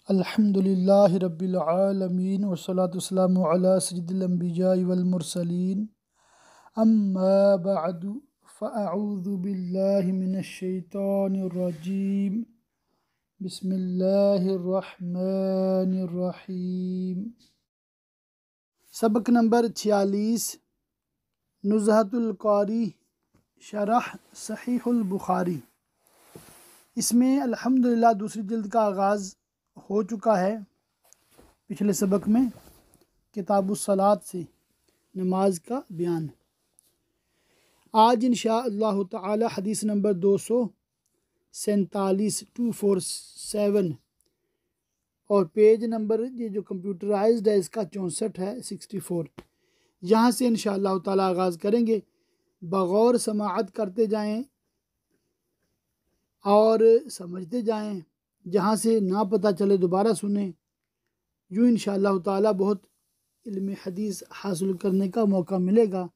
अल्हम्दुलिल्लाहि रब्बिल आलमीन वस्सलातु वस्सलामु अला सय्यिदिल अंबियाइ वल मुरसलीन अम्मा बअदु फ़अऊज़ु बिल्लाहि मिनश शैतानिर रजीम बिस्मिल्लाहिर रहमानिर रहीम। सबक नंबर 46 नुज़हतुल क़ारी शरह सहीहुल बुखारी। इसमें अल्हम्दुलिल्लाह दूसरी जिल्द का आगाज़ हो चुका है। पिछले सबक में किताबुस सलात से नमाज का बयान। आज इंशाअल्लाह ताला हदीस नंबर 247 247 और पेज नंबर ये जो कंप्यूटराइज्ड है इसका 64 है 64। यहाँ से इंशाअल्लाह ताला आगाज़ करेंगे। बगौर समाअत करते जाएं और समझते जाएं, जहाँ से ना पता चले दोबारा सुने। यूँ इंशाअल्लाह ताला बहुत इल्म हदीस हासिल करने का मौका मिलेगा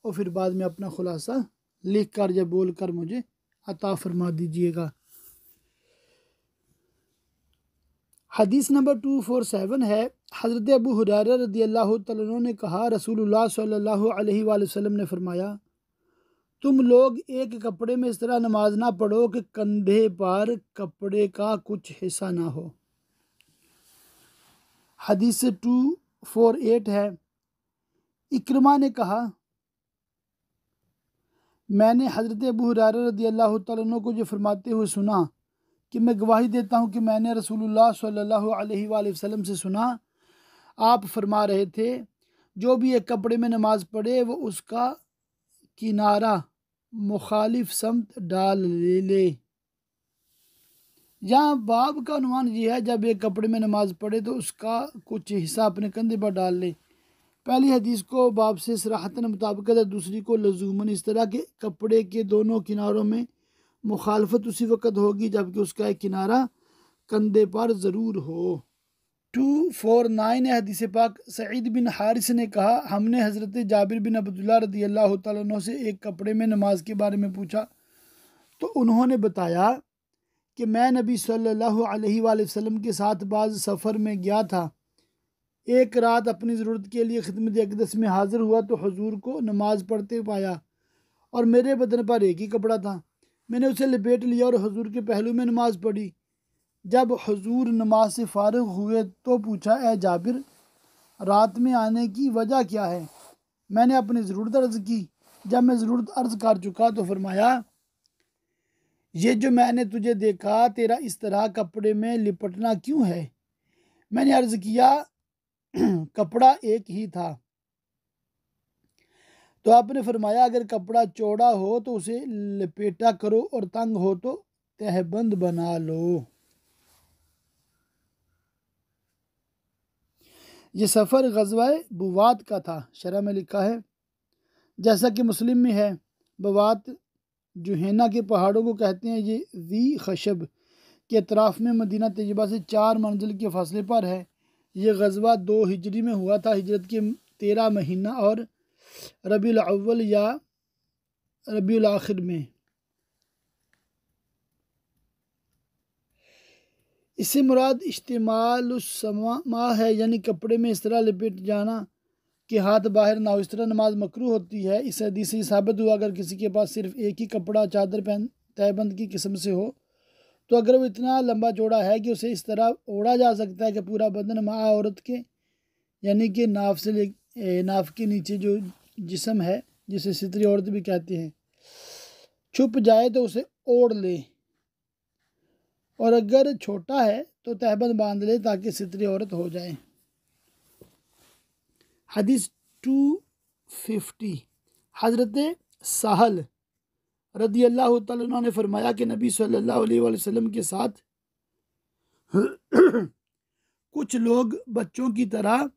और फिर बाद में अपना खुलासा लिख कर या बोल कर मुझे अता फरमा दीजिएगा। हदीस नंबर 247 है। हज़रत अबू हुरैरा रज़ियल्लाहु तआला अन्हु ने कहा, रसूलुल्लाह सल्लल्लाहु अलैहि वसल्लम ने फरमाया, तुम लोग एक कपड़े में इस तरह नमाज ना पढ़ो कि कंधे पर कपड़े का कुछ हिस्सा ना हो। हदीस 248 है। इक्रमा ने कहा, मैंने हज़रत अबू हुरैरा रज़ियल्लाहु तआला अन्हु को ये फरमाते हुए सुना कि मैं गवाही देता हूँ कि मैंने रसूलुल्लाह सल्लल्लाहु अलैहि वसल्लम से सुना, आप फरमा रहे थे, जो भी एक कपड़े में नमाज पढ़े वो उसका किनारा मुखालिफ समत डाल ले। यहाँ बाब का अनुमान ये है, जब एक कपड़े में नमाज पढ़े तो उसका कुछ हिस्सा अपने कंधे पर डाल ले। पहली हदीस को बाब से सराहतन मुताबिकत है, दूसरी को लजूमन। इस तरह के कपड़े के दोनों किनारों में मुखालफत उसी वक़्त होगी जबकि उसका एक किनारा कंधे पर ज़रूर हो। 249 है। हदीस पाक सईद बिन हारिस ने कहा, हमने हज़रत जाबिर बिन अब्दुल्लाह रज़ियल्लाहु तआला अन्हु से एक कपड़े में नमाज के बारे में पूछा तो उन्होंने बताया कि मैं नबी सल्लल्लाहु अलैहि वसल्लम के साथ बाज़ सफ़र में गया था। एक रात अपनी ज़रूरत के लिए खिदमत अक़दस में हाज़िर हुआ तो हुजूर को नमाज पढ़ते पाया और मेरे बदन पर एक ही कपड़ा था। मैंने उसे लपेट लिया और हुजूर के पहलू में नमाज पढ़ी। जब हुजूर नमाज से फारिग हुए तो पूछा, ए जाबिर, रात में आने की वजह क्या है? मैंने अपनी ज़रूरत अर्ज़ की। जब मैं ज़रूरत अर्ज़ कर चुका तो फरमाया, ये जो मैंने तुझे देखा तेरा इस तरह कपड़े में लिपटना क्यों है? मैंने अर्ज़ किया, कपड़ा एक ही था। तो आपने फरमाया, अगर कपड़ा चौड़ा हो तो उसे लपेटा करो और तंग हो तो तहबंद बना लो। ये सफ़र ग़ज़वा बुवात का था। शरह में लिखा है, जैसा कि मुस्लिम में है, बुवात जुहैना के पहाड़ों को कहते हैं। ये ज़ी खशब के अतराफ़ में मदीना तैयबा से 4 मंजिल के फासले पर है। ये ग़ज़वा 2 हिजरी में हुआ था, हिजरत के 13 महीना और रबीउल अव्वल या रबीउल आखिर में। इससे मुराद इस्तेमालुस्समा है, यानी कपड़े में इस तरह लपेट जाना कि हाथ बाहर ना हो। इस तरह नमाज मकरूह होती है। इस हदीस से साबित हुआ, अगर किसी के पास सिर्फ एक ही कपड़ा चादर पहन तहबंद की किस्म से हो तो अगर वो इतना लंबा चौड़ा है कि उसे इस तरह ओढ़ा जा सकता है कि पूरा बदन माँ औरत के यानी कि नाफ के नीचे जो जिस्म है, जिसे सितरी औरत भी कहते हैं, छुप जाए तो उसे ओढ़ ले, और अगर छोटा है तो तहबंद बांध ले ताकि सितरी औरत हो जाए। हदीस 250 हज़रत सहल रज़ियल्लाहु तआला अन्हु ने फरमाया कि नबी सल्लल्लाहु अलैहि वसल्लम के साथ कुछ लोग बच्चों की तरह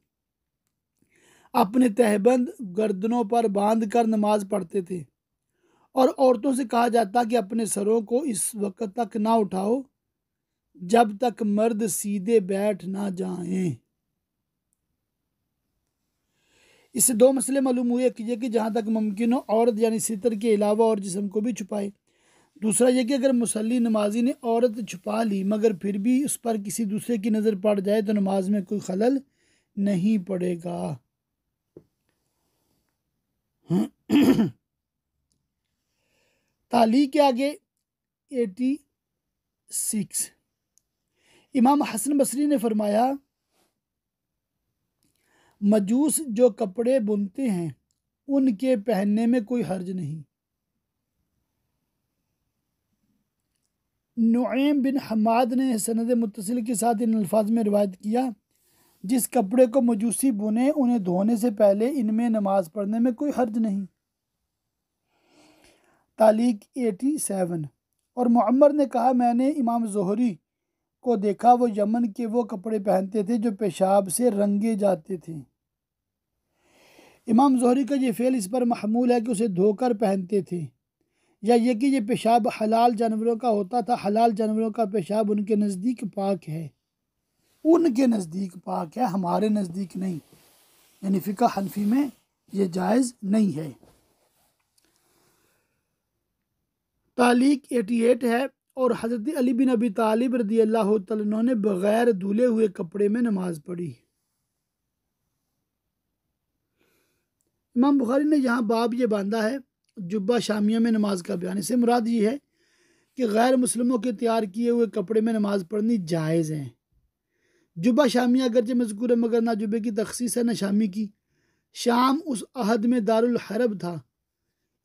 अपने तहबंद गर्दनों पर बांध कर नमाज पढ़ते थे और औरतों से कहा जाता कि अपने सरों को इस वक्त तक ना उठाओ जब तक मर्द सीधे बैठ ना जाएं। इससे 2 मसले मालूम हुए कि जहाँ तक मुमकिन हो औरत यानी सितर के अलावा और जिस्म को भी छुपाए। दूसरा यह कि अगर मुसल्ली नमाजी ने औरत छुपा ली मगर फिर भी उस पर किसी दूसरे की नज़र पड़ जाए तो नमाज में कोई खलल नहीं पड़ेगा। ताली के आगे 86। इमाम हसन बसरी ने फरमाया, मजूस जो कपड़े बुनते हैं उनके पहनने में कोई हर्ज नहीं। नुएम बिन हमाद ने सनद मुत्तसिल के साथ इन अल्फाज में रिवायत किया, जिस कपड़े को मजूसी बुने उन्हें धोने से पहले इनमें नमाज पढ़ने में कोई हर्ज नहीं। तालीक 87। और मुअम्मर ने कहा, मैंने इमाम ज़ोहरी को देखा, वो यमन के वो कपड़े पहनते थे जो पेशाब से रंगे जाते थे। इमाम ज़ोहरी का ये फ़ेल इस पर महमूल है कि उसे धोकर पहनते थे, या ये कि ये पेशाब हलाल जानवरों का होता था। हलाल जानवरों का पेशाब उनके नज़दीक पाक है, उनके नज़दीक पाक है, हमारे नज़दीक नहीं। यानी फ़िक़्ह हनफी में ये जायज़ नहीं है। तालीक 88 है। और हज़रत अली बिन अबी तालिब रज़ी अल्लाह तआला अन्हु ने बग़ैर धुले हुए कपड़े में नमाज पढ़ी। इमाम बुखारी ने यहाँ बाब ये बांधा है जुब्बा शामिया में नमाज का बयान। इससे मुराद ये है कि गैर मुस्लिमों के तैयार किए हुए कपड़े में नमाज पढ़नी जायज़ है। जुब्बा शामिया अगरचे मज़कूर है मगर ना जुब्बे की तखसीस है ना शामी की। शाम उस अहद में दारुल हरब था,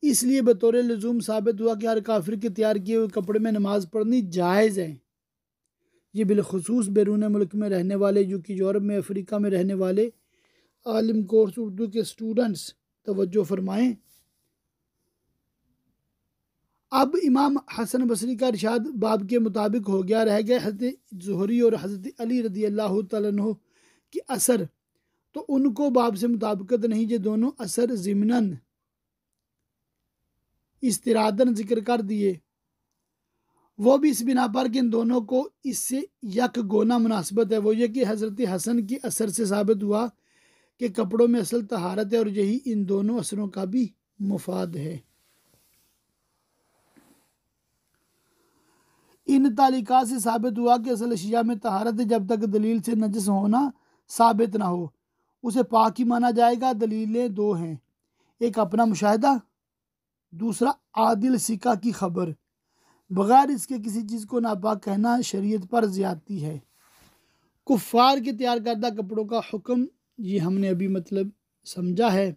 इसलिए बतौर लज़ूम साबित हुआ कि हर काफिर के तैयार किए हुए कपड़े में नमाज पढ़नी जायज़ है। ये बिलखुसूस बैरून मुल्क में रहने वाले, यूके, यूरोप में, अफ्रीका में रहने वाले आलिम कोर्स उर्दू के स्टूडेंट्स तवज्जो फरमाएँ। अब इमाम हसन बसरी का इरशाद बाब के मुताबिक हो गया। रह गए हज़रत ज़ुहरी और हज़रत अली रज़ी अल्लाह तआला अन्हु की असर, तो उनको बाब से मुताबिकत नहीं। ये दोनों असर ज़िमनन इस्तिरादन जिक्र कर दिए, वो भी इस बिना पर कि इन दोनों को इससे यक गोना मुनासबत है। वो ये कि हज़रत हसन की असर से साबित हुआ कि कपड़ों में असल तहारत है, और यही इन दोनों असरों का भी मुफाद है। इन तालिकात से साबित हुआ कि असल अशिया में तहारत है, जब तक दलील से नजस होना साबित ना हो उसे पाक ही माना जाएगा। दलीलें दो हैं, एक अपना मुशाहिदा, दूसरा आदिल सिका की खबर। बगैर इसके किसी चीज़ को नापाक कहना शरीयत पर ज़्यादती है। कुफ़ार के तैयार करदा कपड़ों का हुक्म ये हमने अभी मतलब समझा है,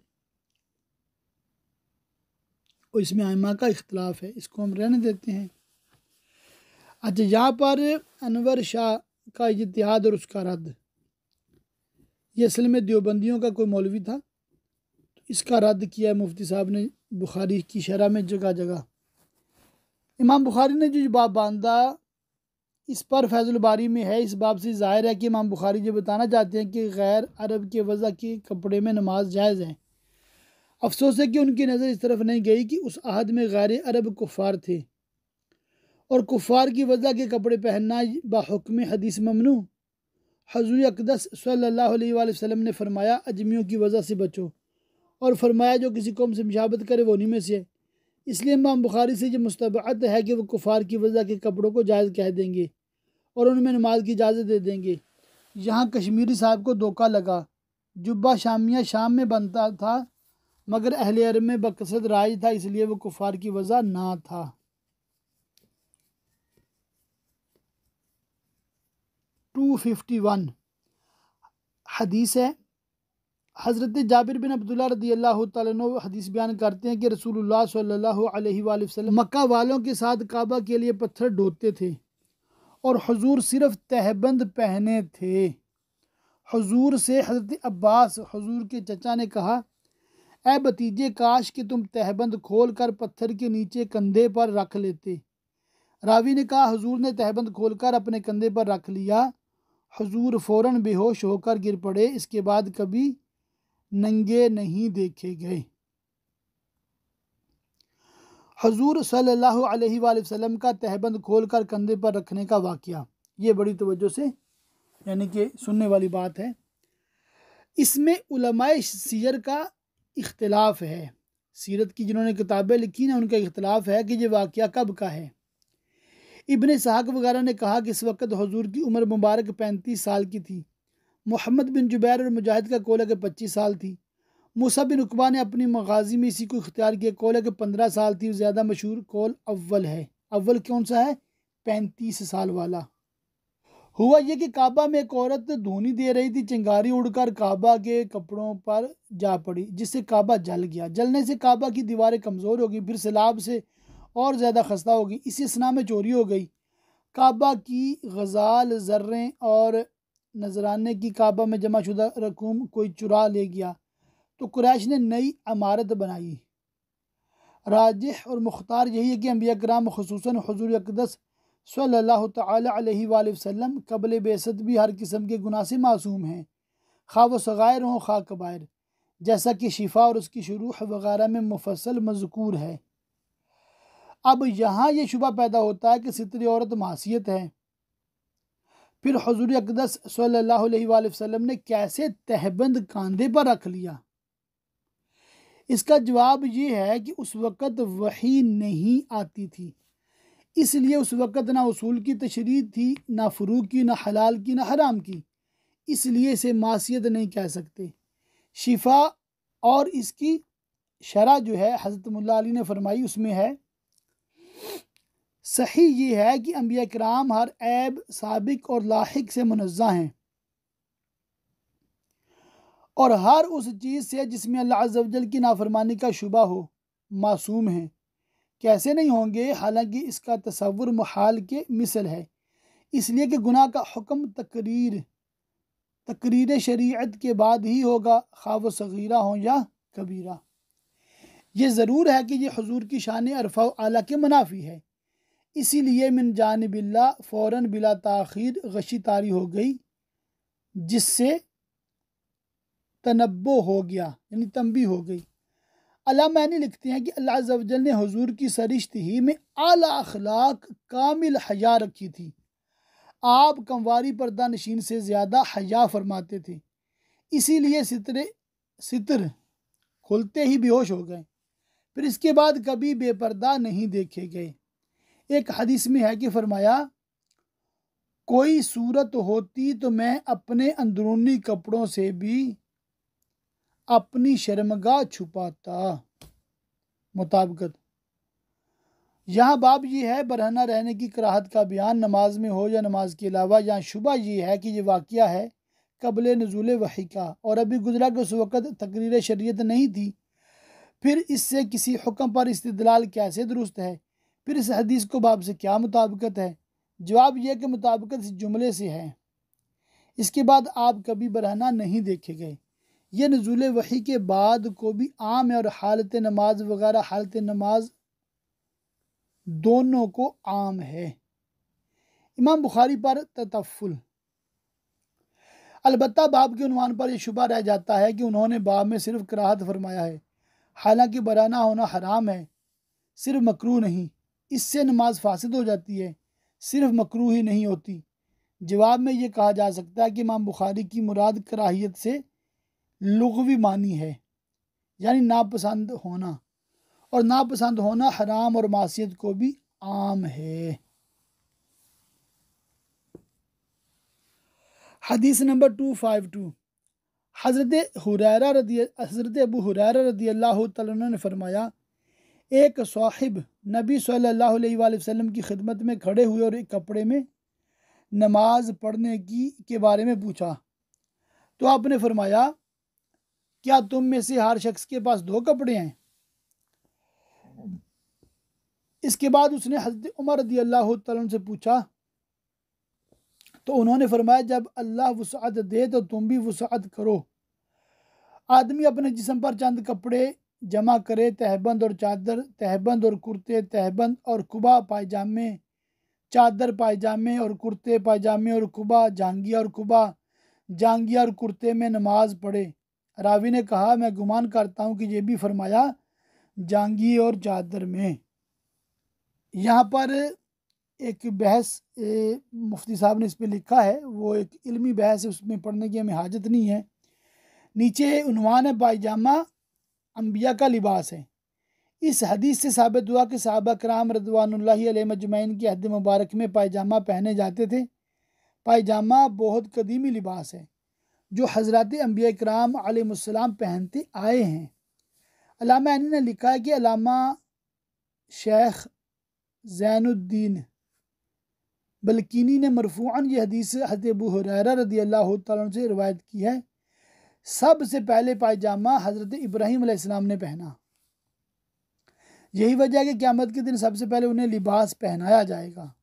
और इसमें आइमा का इख्तलाफ है, इसको हम रहने देते हैं। अच्छा, यहाँ पर अनवर शाह का इज्तिहाद और उसका रद्द, ये असल में देवबंदियों का कोई मौलवी था, तो इसका रद्द किया मुफ्ती साहब ने बुखारी की शरह में जगह जगह। इमाम बुखारी ने जो बाब बांधा इस पर फैज़ुल बारी में है। इस बाब से ज़ाहिर है कि इमाम बुखारी जो बताना चाहते हैं कि गैर अरब के वज़ा के कपड़े में नमाज जायज़ है। अफसोस है कि उनकी नज़र इस तरफ नहीं गई कि उस अहद में गैर अरब कुफ़ार थे, और कुफ़ार की वज़ा के कपड़े पहनना बाहुक्म हदीस ममनू। हज़ूर अक़दस सल्लल्लाहु अलैहि वसल्लम ने फरमाया, अजमियों की वज़ा से बचो, और फरमाया जो किसी कौम से मुशाबत करे वो उन्हीं में से है। इसलिए इमाम बुखारी से ये मुस्तबअत है कि वो कुफ़ार की वज़ा के कपड़ों को जायज़ कह देंगे और उनमें नमाज की इजाज़त दे देंगे। यहाँ कश्मीरी साहब को धोखा लगा। जुब्बा शामिया शाम में बनता था मगर अहले अरब में बकसरत राज था, इसलिए वो कुफ़ार की वज़ा ना था। टू 51 हदीस है। हज़रत जाबिर बिन अब्दुल्लाह रज़ी अल्लाह तआला अन्हु हदीस बयान करते हैं कि रसूलुल्लाह सल्लल्लाहु अलैहि वसल्लम मक्का वालों के साथ काबा के लिए पत्थर ढोते थे, और हुजूर सिर्फ तहबंद पहने थे। हुजूर से हज़रत अब्बास हुजूर के चचा ने कहा, ए भतीजे, काश कि तुम तहबंद खोल कर पत्थर के नीचे कंधे पर रख लेते। रावी ने कहा, हुजूर ने तहबंद खोलकर अपने कंधे पर रख लिया। हुजूर फ़ौरन बेहोश होकर गिर पड़े। इसके बाद कभी नंगे नहीं देखे गए। हुजूर सल्लल्लाहु अलैहि वसल्लम का तहबंद खोलकर कंधे पर रखने का वाक़या, ये बड़ी तवज्जो से यानी कि सुनने वाली बात है। इसमें उलमाए सीयर का इख्तिलाफ है। सीरत की जिन्होंने किताबें लिखी ना, उनका इख्तलाफ है कि ये वाक़या कब का है। इब्न इसहाक वगैरह ने कहा कि इस वक्त हुजूर की उम्र मुबारक 35 साल की थी। मोहम्मद बिन जुबैर और मुजाहिद का कौल है कि 25 साल थी। मूसा बिन उकबा ने अपनी मगाजी में इसी को इख्तियार किया, कौल है कि 15 साल थी। ज़्यादा मशहूर कौल अव्वल है। अव्वल कौन सा है? 35 साल वाला। हुआ ये कि काबा में एक औरत धूनी दे रही थी, चिंगारी उड़कर काबा के कपड़ों पर जा पड़ी, जिससे काबा जल गया। जलने से काबा की दीवारें कमज़ोर हो गई, फिर सैलाब से और ज़्यादा खस्ता हो गई। इसी असना में चोरी हो गई। काबा की गजाल, जर्रें और नजराने की काबा में जमा शुदा रकूम कोई चुरा ले गया, तो कुरैश ने नई इमारत बनाई। राजिह और मुख्तार यही है कि अंबिया कराम खुसूसन हुजूर अक़दस सल्लल्लाहु तआला अलैहि वसल्लम कबल बेसत भी हर किस्म के गुनाह से मासूम हैं, खा व सगायर हों खा कबायर, जैसा कि शिफा और उसकी शुरूह वगैरह में मुफस्सल मज़कूर है। अब यहाँ ये शुबा पैदा होता है कि सितरी औरत मासियत है। फिर हुजूर अक़दस सल्लल्लाहु अलैहि वसल्लम ने कैसे तहबंद कांधे पर रख लिया? इसका जवाब ये है कि उस वक़्त वही नहीं आती थी, इसलिए उस वक़्त ना उसूल की तशरीह थी, ना फ़ुरूक़ की, ना हलाल की, ना हराम की, इसलिए इसे मासियत नहीं कह सकते। शिफा और इसकी शरह जो है हज़रत मुल्ला अली ने फरमाई, उसमें है सही ये है कि अंबिया किराम हर ऐब साबिक और लाहिक से मुनज़्ज़ह हैं और हर उस चीज़ से जिसमें अल्लाह अज़्ज़ व जल की नाफरमानी का शुबा हो मासूम हैं। कैसे नहीं होंगे, हालांकि इसका तसव्वुर मुहाल के मिसल है, इसलिए कि गुनाह का हुक्म तकरीर शरीयत के बाद ही होगा, खा व सगीरा हो या कबीरा। ये ज़रूर है कि ये हुजूर की शान अरफ़ा आला के मुनाफी है, इसीलिए मिन जानिबिल्ला फ़ौरन बिला ताख़ीर गशी तारी हो गई, जिससे तनब्बो हो गया, यानी तंबी हो गई। अल्लामानी लिखते हैं कि अल्लाह अज़्ज़ व जल ने हुजूर की सरिश्त ही में आला अखलाक कामिल हया रखी थी। आप कंवारी पर्दा नशीन से ज़्यादा हया फरमाते थे, इसीलिए सितर खुलते ही बेहोश हो गए, फिर इसके बाद कभी बेपर्दा नहीं देखे गए। एक हदीस में है कि फरमाया, कोई सूरत होती तो मैं अपने अंदरूनी कपड़ों से भी अपनी शर्मगाह छुपाता। मुताबिकत यहाँ बाब ये है बरहना रहने की कराहत का बयान, नमाज में हो या नमाज के अलावा। यहाँ शुबा ये है कि ये वाक़या है कबल नुज़ूल वही का और अभी गुजरा कि उस वक़्त तकरीर शरीयत नहीं थी, फिर इससे किसी हुक्म पर इस्तिदलाल कैसे दुरुस्त है? फिर इस हदीस को बाब से क्या मुताबिकत है? जवाब यह कि मुताबिकत इस जुमले से है, इसके बाद आप कभी बरहना नहीं देखे गए। यह नुज़ूल वही के बाद को भी आम है और हालत नमाज वगैरह हालत नमाज दोनों को आम है। इमाम बुखारी पर ततफ़ुल। अलबत्ता बाब के उन्वान पर यह शुबा रह जाता है कि उन्होंने बाब में सिर्फ कराहत फरमाया है, हालांकि बराना होना हराम है, सिर्फ मकरूह नहीं। इससे नमाज फासिद हो जाती है, सिर्फ मकरूह ही नहीं होती। जवाब में ये कहा जा सकता है कि इमाम बुखारी की मुराद कराहियत से लुग़वी मानी है, यानी नापसंद होना, और नापसंद होना हराम और मासियत को भी आम है। हदीस नंबर 252। हज़रत अबू हुरैरा रदी अल्लाह तआला अन्हु ने फरमाया, एक साहिब नबी सल्लल्लाहु अलैहि वसल्लम की खिदमत में खड़े हुए और एक कपड़े में नमाज पढ़ने के बारे में पूछा, तो आपने फरमाया, क्या तुम में से हर शख्स के पास 2 कपड़े हैं? इसके बाद उसने हज़रत उमर रदी अल्लाह तआला से पूछा, तो उन्होंने फरमाया, जब अल्लाह वुसअत दे तो तुम भी वुसअत करो। आदमी अपने जिस्म पर चंद कपड़े जमा करे, तहबंद और चादर, तहबंद और कुर्ते, तहबंद और कुबा पायजामे, चादर पायजामे और कुर्ते पायजामे और कुबा जांगिया और कुबा जांगिया और कुर्ते में नमाज पढ़े। रावी ने कहा, मैं गुमान करता हूँ कि ये भी फरमाया जांगी और चादर में। यहाँ पर एक बहस मुफ्ती साहब ने इस पर लिखा है, वो एक इल्मी बहस है, उसमें पढ़ने की हमें हाजत नहीं है। नीचे उन्वान है, पायजामा अंबिया का लिबास है, इस हदीस से साबित हुआ कि सहाबा कराम रज़वानुल्लाहि अलैहिम अजमैन की अहद मुबारक में पायजामा पहने जाते थे। पायजामा बहुत कदीमी लिबास है जो हज़रत अंबिया कराम अलैहिमुस्सलाम पहनते आए हैं। अल्लामा ने लिखा है कि अल्लामा शेख ज़ैनुद्दीन बल्किनी ने मरफूअन ये हदीस हज़रत अबू हुरैरा रज़ियल्लाहु तआला अन्हु से रिवायत की है। सबसे पहले पायजामा हज़रत इब्राहीम अलैहिस्सलाम ने पहना। यही वजह है कि क़यामत के दिन सबसे पहले उन्हें लिबास पहनाया जाएगा,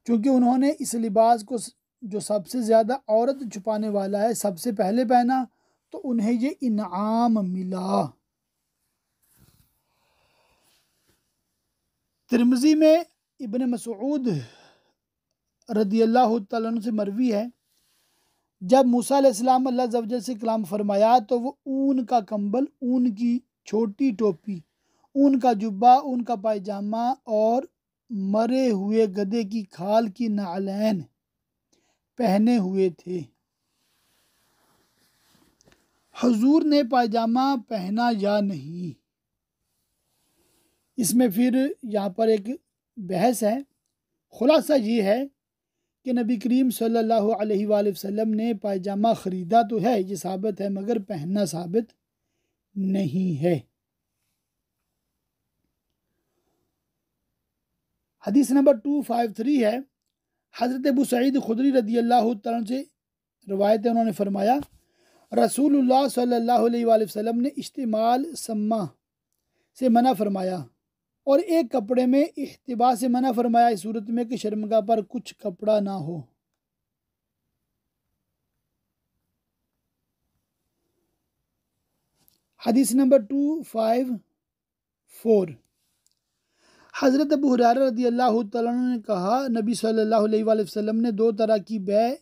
क्योंकि उन्होंने इस लिबास को जो सबसे ज़्यादा औरत छुपाने वाला है सबसे पहले पहना, तो उन्हें ये इनाम मिला। तिरमिज़ी में इब्न मसऊद रदियल्लाहु तआला अन्हु से मरवी है, जब मूसा अलैहिस्सलाम अल्लाह अज़्ज़ व जल से कलाम फरमाया तो वो ऊन का कंबल, ऊन की छोटी टोपी, ऊन का जुब्बा, ऊन का पायजामा और मरे हुए गधे की खाल की नालैन पहने हुए थे। हुजूर ने पायजामा पहना या नहीं, इसमें फिर यहाँ पर एक बहस है। खुलासा ये है कि नबी करीम सल्लल्लाहु अलैहि वसल्लम ने पायजामा ख़रीदा तो है, ये साबित है, मगर पहनना साबित नहीं है। हदीस नंबर 253 है। हज़रत अबू सईद खुदरी रज़ियल्लाहु तआला अन्हु से रवायत है, उन्होंने फरमाया रसूलुल्लाह सल्लल्लाहु अलैहि वसल्लम ने इस्तेमाल सम्मा से मना फरमाया और एक कपड़े में इहतिबा से मना फरमाया, इस सूरत में कि शर्मगाह पर कुछ कपड़ा ना हो। हदीस नंबर 254। हज़रत अबू हुरैरा रज़ियल्लाहु तआला अन्हु ने कहा, नबी सल्लल्लाहु अलैहि वसल्लम ने दो तरह की बै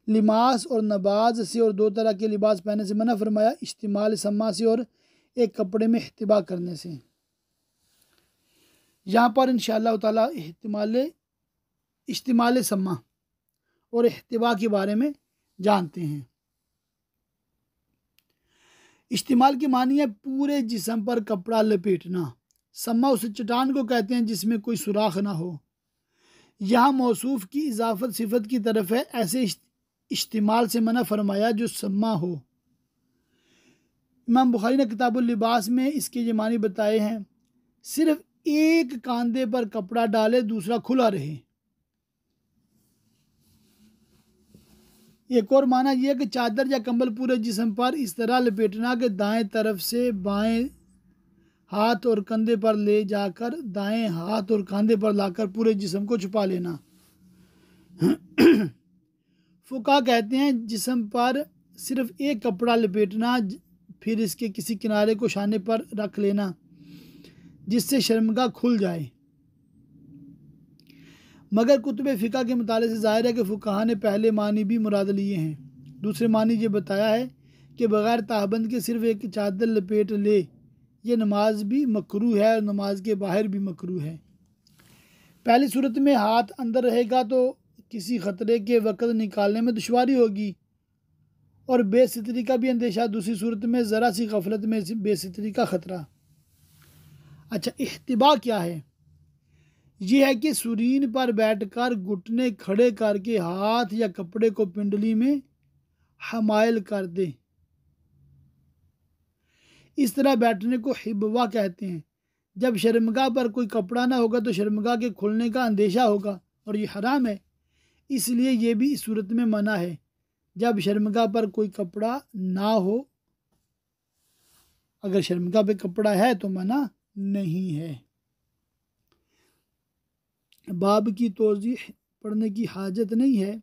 लिमास और नबाज से और दो तरह के लिबास पहनने से मना फरमाया, इस्तेमाल सम्मा से और एक कपड़े में इहतिबा करने से। यहाँ पर इंशाअल्लाह ताला इस्तेमाल सम्मा और इहतिबा के बारे में जानते हैं। इस्तेमाल की मानी है पूरे जिस्म पर कपड़ा लपेटना। सम्मा उस चट्टान को कहते हैं जिसमें कोई सुराख ना हो। यहाँ मौसूफ की इजाफत सिफत की तरफ है, ऐसे इस्तेमाल से मना फरमाया जो सम्मा हो। इमाम बुखारी ने किताबुल लिबास में इसके ये मानी बताए हैं, सिर्फ एक कांधे पर कपड़ा डाले, दूसरा खुला रहे। एक और माना यह कि चादर या कंबल पूरे जिस्म पर इस तरह लपेटना कि दाएं तरफ से बाएं हाथ और कंधे पर ले जाकर दाएं हाथ और कंधे पर लाकर पूरे जिस्म को छुपा लेना। फुका कहते हैं जिस्म पर सिर्फ एक कपड़ा लपेटना, फिर इसके किसी किनारे को शाने पर रख लेना जिससे शर्मगाह खुल जाए। मगर कुतुब फ़िक़्ह के मुताले से ज़ाहिर है कि फ़ुक़हा ने पहले मानी भी मुराद लिए हैं। दूसरे मानी ये बताया है कि बग़ैर ताहबंद के सिर्फ एक चादर लपेट ले, ये नमाज भी मकरूह है और नमाज के बाहर भी मकरूह है। पहली सूरत में हाथ अंदर रहेगा तो किसी ख़तरे के वक़्त निकालने में दुश्वारी होगी और बेसितरी का भी अंदेशा। दूसरी सूरत में ज़रा सी गफलत में बेसितरी का ख़तरा। अच्छा, इहतिबा क्या है? यह है कि सुरीन पर बैठकर घुटने खड़े करके हाथ या कपड़े को पिंडली में हमायल कर दे। इस तरह बैठने को हिब्वा कहते हैं। जब शर्मगाह पर कोई कपड़ा ना होगा तो शर्मगाह के खुलने का अंदेशा होगा और ये हराम है, इसलिए ये भी इस सूरत में मना है जब शर्मगाह पर कोई कपड़ा ना हो। अगर शर्मगाह पे कपड़ा है तो मना नहीं है। बाब की तोज़ीह पढ़ने की हाजत नहीं है।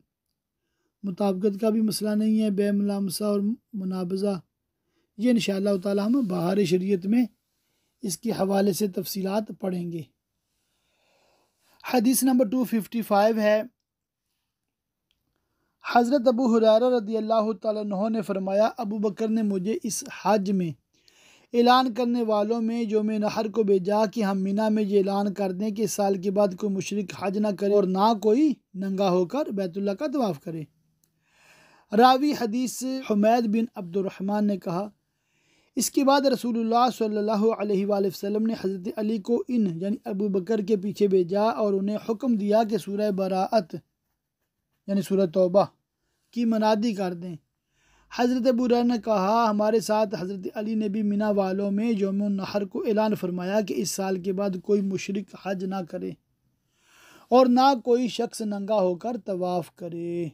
मुताबिकत का भी मसला नहीं है। बेमुलामसा और मुनाबज़ा ये इंशाअल्लाह ताला हम बहार शरीयत में इसके हवाले से तफसीलात पढ़ेंगे। हदीस नंबर 255 है। हज़रत अबू हुरैरा रज़ियल्लाहु ताला अन्हु ने फरमाया, अबू बकर ने मुझे इस हज में ऐलान करने वालों में जो मैं नहर को भेजा कि हम मिना में ये ऐलान कर दें कि इस साल के बाद कोई मुशरिक हज ना करे और ना कोई नंगा होकर बैतुल्लाह का तवाफ़ करे। रावी हदीस हुमैद बिन अब्दुर्रहमान ने कहा, इसके बाद रसूलुल्लाह सल्लल्लाहु अलैहि वसल्लम ने हज़रत अली को इन यानी अबू बकर के पीछे भेजा और उन्हें हुक्म दिया कि सूरह बराअत यानी सूरह तौबा की मनादी कर दें। हज़रत अबू हुरैरा ने कहा, हमारे साथ हज़रत अली ने भी मिना वालों में यौमुन नहर को ऐलान फरमाया कि इस साल के बाद कोई मुशरिक हज ना करे और ना कोई शख्स नंगा होकर तवाफ़ करे।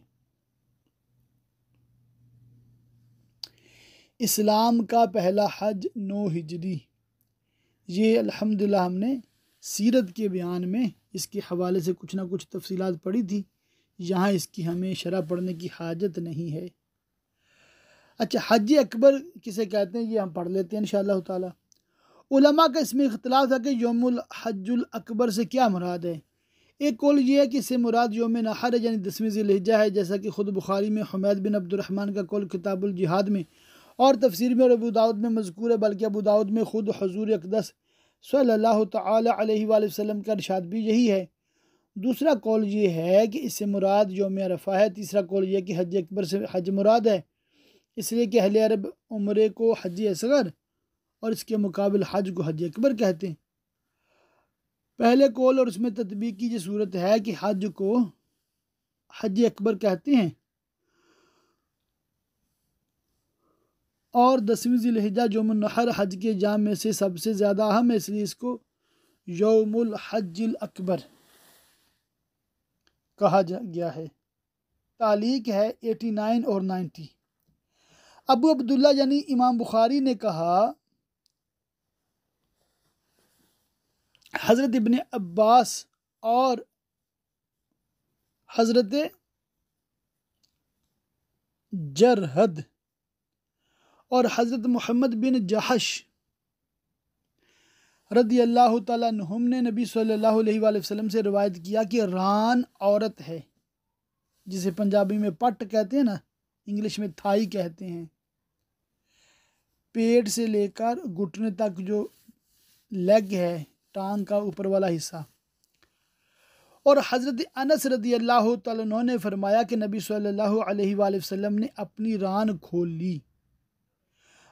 इस्लाम का पहला हज 9 हिजरी। ये अल्हम्दुलिल्लाह हमने सीरत के बयान में इसके हवाले से कुछ ना कुछ तफसीलात पढ़ी थी, यहाँ इसकी हमें शरह पढ़ने की हाजत नहीं है। अच्छा, हज अकबर किसे कहते हैं ये हम पढ़ लेते हैं इंशाअल्लाह ताला। उलमा का इसमें इख्तिलाफ है कि यौमुल हज्जुल अकबर से क्या मुराद है। एक कौल ये है कि इससे मुराद यौम नहर है यानी 10वीं ज़िलहिज्जा है, जैसा कि ख़ुद बुखारी में हुमैद बिन अब्दुर्रहमान का कौल किताबुल जिहाद में और तफसीर में और अबू दाऊद में मज़कूर है, बल्कि अबू दाऊद में ख़ुद हुज़ूर अक़दस सल्लल्लाहु तआला अलैहि वसल्लम का इरशाद भी यही है। दूसरा कौल ये है कि इससे मुराद यौम अरफा है। तीसरा कौल ये है कि हज अकबर से हज मुराद है, इसलिए कि अहले अरब उम्रे को हज असगर और इसके मुकाबिल हज को हज अकबर कहते हैं। पहले कौल और उसमें तत्बीक की ये सूरत है कि हज को हज अकबर कहते हैं और 10वीं ज़िलहिज्जा यौमुन नहर हज के जाम में से सबसे ज़्यादा अहम है, इसलिए इसको यौमुल हज्जिल अकबर कहा गया है। तालीक है 89 और 90। अबू अब्दुल्ला यानी इमाम बुखारी ने कहा, हज़रत इब्ने अब्बास और हज़रत जरहद और हज़रत मोहम्मद बिन जहश रदी अल्लाह तआला अन्हुम ने नबी सल्लल्लाहु अलैहि वसल्लम से रवायत किया कि रान औरत है, जिसे पंजाबी में पट कहते हैं ना, इंग्लिश में थाई कहते हैं। पेट से लेकर घुटने तक जो लेग है, टांग का ऊपर वाला हिस्सा। और हज़रत अनस रदी अल्लाह तआला अन्हु ने फरमाया कि नबी सल्लल्लाहु अलैहि वसल्लम ने अपनी रान खोल ली।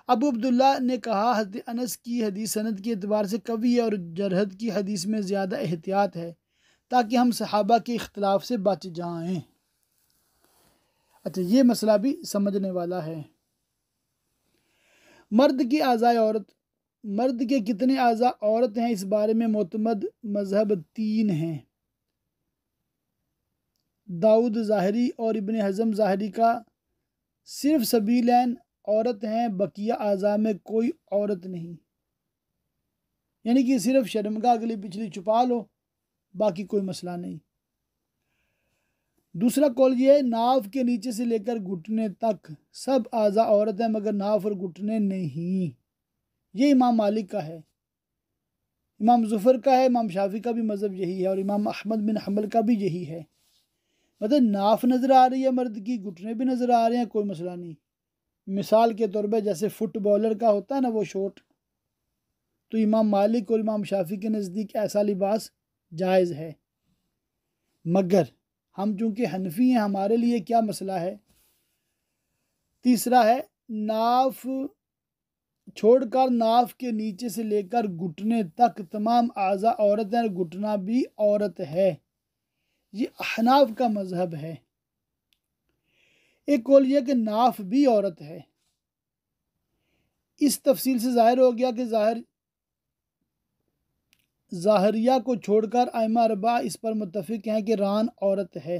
अबू अब्दुल्ला ने कहा, हज़रत अनस की हदीस सनद के एतबार से कवी है और जरहद की हदीस में ज़्यादा एहतियात है ताकि हम सहाबा के इख्तिलाफ से बच जाएं। अच्छा, ये मसला भी समझने वाला है। मर्द की आज़ाए औरत, मर्द के कितने आज़ा औरत हैं, इस बारे में मोतमद मज़हब 3 हैं। दाऊद ज़ाहिरी और इब्ने हज़म ज़ाहिरी का सिर्फ सबीलैन औरत हैं, बकिया आज़ा में कोई औरत नहीं, यानी कि सिर्फ शर्मगा अगली पिछली छुपा लो, बाकी कोई मसला नहीं। दूसरा कौल ये है, नाव के नीचे से लेकर घुटने तक सब आज़ा औरत है मगर नाव और घुटने नहीं। ये इमाम मालिक का है, इमाम ज़ुफ़र का है, इमाम शाफी का भी मज़हब यही है और इमाम अहमद बिन हम्बल का भी यही है। मतलब नाफ नज़र आ रही है मर्द की, घुटने भी नज़र आ रहे हैं, कोई मसला नहीं। मिसाल के तौर पर जैसे फुटबॉलर का होता है ना वो शॉट, तो इमाम मालिक और इमाम शाफी के नज़दीक ऐसा लिबास जायज़ है। मगर हम चूँकि हनफी हैं, हमारे लिए क्या मसला है। तीसरा है, नाफ छोड़कर नाफ के नीचे से लेकर घुटने तक तमाम आज़ा औरत है, घुटना भी औरत है। ये अहनाफ का मज़हब है। एक कौल यह कि नाफ भी औरत है। इस तफसील से ज़ाहिर हो गया कि ज़ाहरिया को छोड़कर आइमा अरबा इस पर मुत्तफ़िक हैं कि रान औरत है।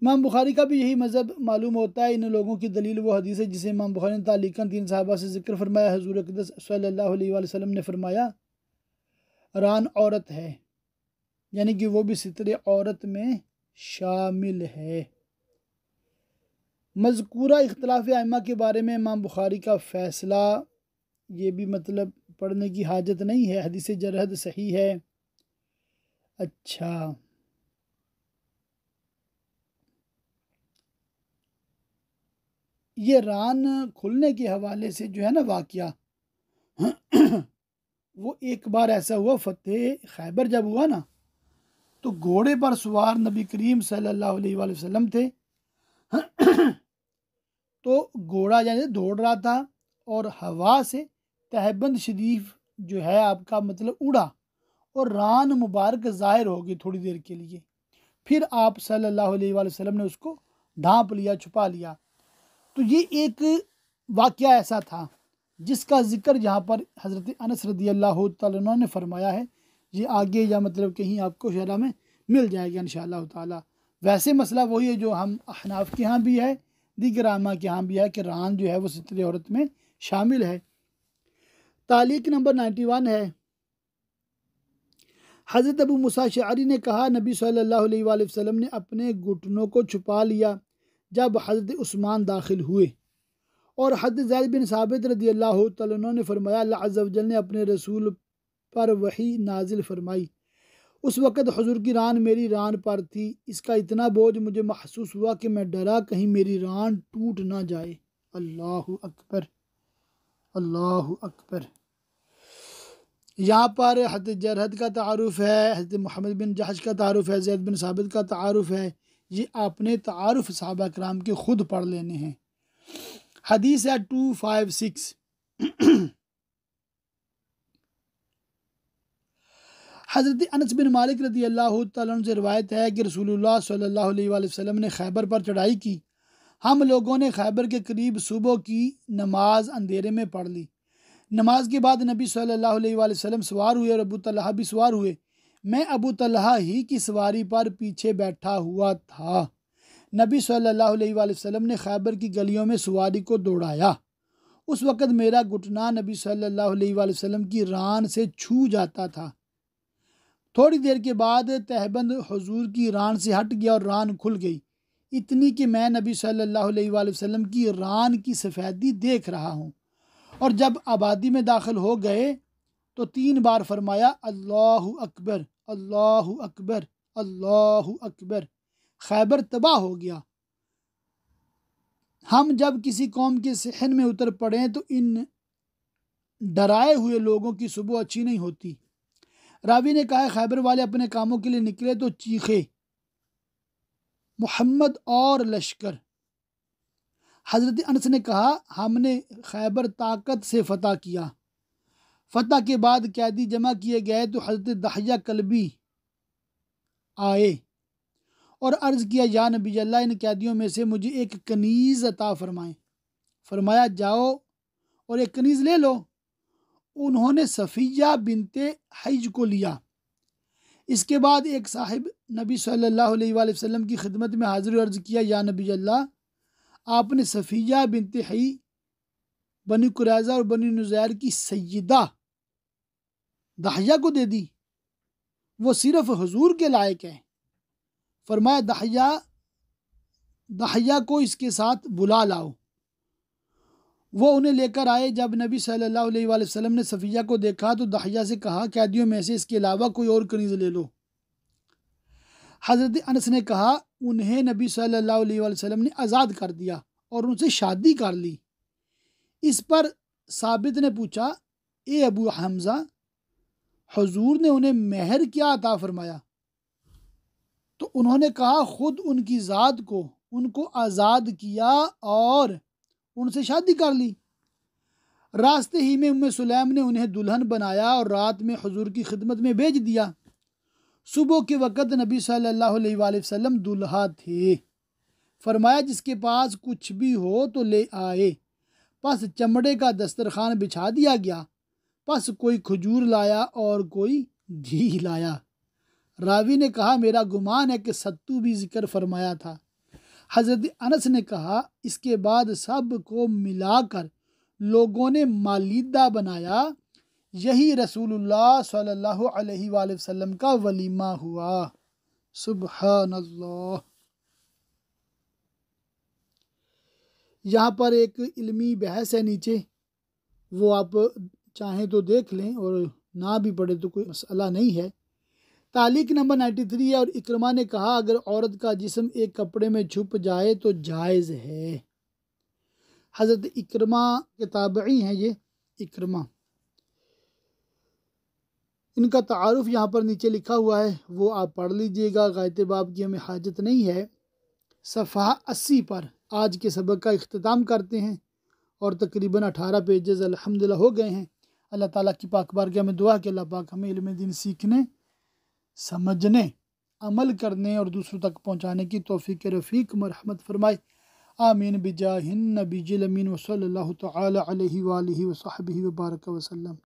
इमाम बुखारी का भी यही मज़हब मालूम होता है। इन लोगों की दलील वो हदीस है जिसे इमाम बुखारी ने तालीकन 3 सहाबा से ज़िक्र फरमाया। हुज़ूर अक़दस सल्लल्लाहु अलैहि वसल्लम ने फरमाया, रान औरत है, यानी कि वो भी सितरे औरत में शामिल है। मज़कूरा इख्तिलाफ़ आइमा के बारे में इमाम बुखारी का फ़ैसला, ये भी मतलब पढ़ने की हाजत नहीं है, हदीस जरहद सही है। अच्छा, ये रान खुलने के हवाले से जो है ना वाक़या वो एक बार ऐसा हुआ, फ़तेह खैबर जब हुआ ना, तो घोड़े पर सवार नबी करीम सल्लल्लाहु अलैहि वसल्लम थे तो घोड़ा यानी दौड़ रहा था और हवा से तहबंद शरीफ जो है आपका मतलब उड़ा और रान मुबारक ज़ाहिर हो गई थोड़ी देर के लिए। फिर आप सल्लल्लाहु अलैहि वसल्लम ने उसको ढांप लिया, छुपा लिया। तो ये एक वाक़या ऐसा था जिसका ज़िक्र यहाँ पर हज़रत अनस रज़ियल्लाहु तआला अन्हु ने फरमाया है। ये आगे या मतलब कहीं आपको शरह में मिल जाएगा इंशाअल्लाह ताला। वैसे मसला वही है जो हम अहनाफ के यहाँ भी है, दीगर आमा के यहाँ भी है कि रान जो है वो सितर औरत में शामिल है। तालीक नंबर 91 है। हज़रत अबू मूसा अशअरी ने कहा, नबी सल्लल्लाहु अलैहि वसल्लम ने अपने घुटनों को छुपा लिया जब हज़रत उस्मान दाखिल हुए। और हज़रत ज़ैद बिन साबित रज़ियल्लाहु तआला अन्हु ने फरमाया, अल्लाह अज़्ज़ा व जल ने अपने रसूल पर वही नाजिल फरमाई। उस वक़्त हुज़ूर की रान मेरी रान पर थी। इसका इतना बोझ मुझे महसूस हुआ कि मैं डरा कहीं मेरी रान टूट ना जाए। अल्लाहु अकबर, अल्लाहु अकबर। यहाँ पर हज़रत जरहद का तारुफ़ है, हज़रत मोहम्मद बिन जहश का तारुफ़ है, ज़ैद बिन साबित का तारुफ़ है। ये आपने तारुफ़ सहाबा कराम के ख़ुद पढ़ लेने हैं। हदीस है 256। हज़रत अनस बिन मालिक रज़ियल्लाहु तआला अन्हु से रिवायत है कि रसूलुल्लाह सल्लल्लाहु अलैहि वसल्लम ने खैबर पर चढ़ाई की। हम लोगों ने खैबर के करीब सुबह की नमाज अंधेरे में पढ़ ली। नमाज के बाद नबी सल्लल्लाहु अलैहि वसल्लम सवार हुए और अबू तलहा भी सवार हुए। मैं अबू तलहा ही की सवारी पर पीछे बैठा हुआ था। नबी सल्लल्लाहु अलैहि वसल्लम ने खैबर की गलियों में सवारी को दौड़ाया। उस वक़्त मेरा घुटना नबी सल्लल्लाहु अलैहि वसल्लम की रान से छू जाता था। थोड़ी देर के बाद तहबंद हुजूर की रान से हट गया और रान खुल गई, इतनी कि मैं नबी सल्लल्लाहु अलैहि वसल्लम की रान की सफ़ेदी देख रहा हूँ। और जब आबादी में दाखिल हो गए तो 3 बार फरमाया, अल्लाहु अकबर, अल्लाहु अकबर, अल्लाहु अकबर। खैबर तबाह हो गया। हम जब किसी कौम के सहन में उतर पड़े तो इन डराए हुए लोगों की सुबह अच्छी नहीं होती। रावी ने कहा, खैबर वाले अपने कामों के लिए निकले तो चीखे, मोहम्मद और लश्कर। हज़रत अनस ने कहा, हमने खैबर ताकत से फ़तह किया। फ़तह के बाद कैदी जमा किए गए तो हज़रत दहिया कल्बी आए और अर्ज़ किया, या नबी अल्लाह, इन कैदियों में से मुझे एक कनीज़ अता फरमाएं। फरमाया, जाओ और एक कनीज़ ले लो। उन्होंने सफ़िया बिनते हज को लिया। इसके बाद एक साहिब नबी सल्लल्लाहु अलैहि वसल्लम की खिदमत में हाजिर अर्ज़ किया, या नबी अल्लाह, आपने सफ़िया बिनते हई बनी कुरैज़ा और बनी नुज़ैर की सैयदा दहिया को दे दी। वो सिर्फ हुजूर के लायक है। फरमाया, दहिया को इसके साथ बुला लाओ। वो उन्हें लेकर आए। जब नबी सल्लल्लाहु अलैहि वसल्लम ने सफ़िया को देखा तो दहिया से कहा, कैदियों में से इसके अलावा कोई और कनीज़ ले लो। हज़रत अनस ने कहा, उन्हें नबी सल्लल्लाहु अलैहि वसल्लम ने आज़ाद कर दिया और उनसे शादी कर ली। इस पर साबित ने पूछा, ए अबू हमज़ा, हुजूर ने उन्हें मेहर क्या अता फरमाया? तो उन्होंने कहा, खुद उनकी ज़ात को उनको आज़ाद किया और उनसे शादी कर ली। रास्ते ही में उम्मे सुलैम ने उन्हें दुल्हन बनाया और रात में हुजूर की खिदमत में भेज दिया। सुबह के वक़्त नबी सल्लल्लाहु अलैहि वसल्लम दुल्हा थे। फरमाया, जिसके पास कुछ भी हो तो ले आए। बस चमड़े का दस्तरखान बिछा दिया गया। बस कोई खजूर लाया और कोई घी लाया। रावी ने कहा, मेरा गुमान है कि सत्तू भी जिक्र फरमाया था। हज़रत अनस ने कहा, इसके बाद सब को मिलाकर लोगों ने मालिदा बनाया। यही रसूलुल्लाह सल्लल्लाहु अलैहि वसल्लम का वलीमा हुआ। सुबहान अल्लाह। यहाँ पर एक इल्मी बहस है नीचे, वो आप चाहें तो देख लें और ना भी पढ़े तो कोई मसला नहीं है। तालीक नंबर 93 है। और इक्रमा ने कहा, अगर औरत का जिस्म एक कपड़े में छुप जाए तो जायज़ है। हज़रत इक्रमा के ताबई हैं ये इक्रमा। इनका तारुफ यहाँ पर नीचे लिखा हुआ है, वो आप पढ़ लीजिएगा। गायते बाब की हमें हाजत नहीं है। सफ़हा 80 पर आज के सबक का इख्तिताम करते हैं। और तकरीबन 18 पेजेस अल्हम्दुलिल्लाह हो गए हैं। अल्लाह ताला की पाक बारगाह में दुआ कि अल्लाह पाक हमें इल्म दीन सीखने, समझने, अमल करने और दूसरों तक पहुँचाने की तौफीक रफ़ीक मरहमत फरमाए। आमीन बिजाहिन नबीजिल अमीन व सल्लल्लाहु तआला अलैहि व आलिहि व सहबिहि व बारक वसल्लम।